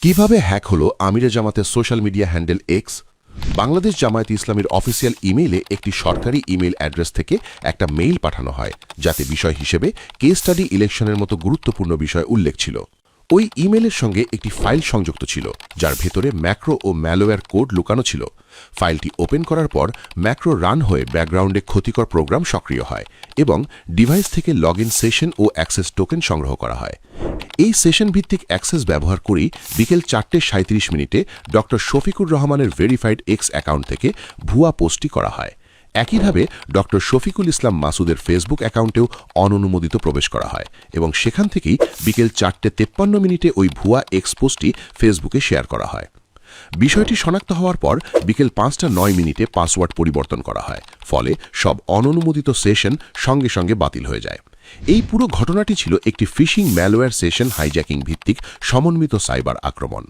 কিভাবে হ্যাক হলো আমিরে জামাতের social media handle x? Bangladesh Jamaat ইসলামীর অফিসিয়াল ইমেইলে একটি সরকারি ইমেইল অ্যাড্রেস থেকে একটা মেইল পাঠানো হয়, যাতে বিষয় হিসেবে কেস স্টাডি ইলেকশনের মতো গুরুত্বপূর্ণ বিষয় উল্লেখ ছিল। ওই ইমেইলের সঙ্গে একটি ফাইল সংযুক্ত ছিল, যার ভেতরে ম্যাক্রো ও ম্যালওয়্যার কোড লুকানো ছিল। ফাইলটি ওপেন করার পর ম্যাক্রো রান হয়ে ব্যাকগ্রাউন্ডে ক্ষতিকর প্রোগ্রাম সক্রিয় হয় এবং ডিভাইস থেকে লগ ইন সেশন ও অ্যাক্সেস টোকেন সংগ্রহ করা হয়। এই সেশন ভিত্তিক অ্যাক্সেস ব্যবহার করেই বিকেল 4:37 ড শফিকুর রহমানের ভেরিফাইড এক্স অ্যাকাউন্ট থেকে ভুয়া পোস্টটি করা হয়। একইভাবে ড শফিকুল ইসলাম মাসুদের ফেসবুক অ্যাকাউন্টেও অননুমোদিত প্রবেশ করা হয় এবং সেখান থেকেই বিকেল 4:53 ওই ভুয়া এক্স পোস্টটি ফেসবুকে শেয়ার করা হয়। বিষয়টি শনাক্ত হওয়ার পর বিকেল 5:09 পাসওয়ার্ড পরিবর্তন করা হয়, ফলে সব অননুমোদিত সেশন সঙ্গে সঙ্গে বাতিল হয়ে যায়। এই পুরো ঘটনাটি ছিল একটি ফিশিং ম্যালওয়্যার সেশন হাইজ্যাকিং ভিত্তিক সমন্বিত সাইবার আক্রমণ।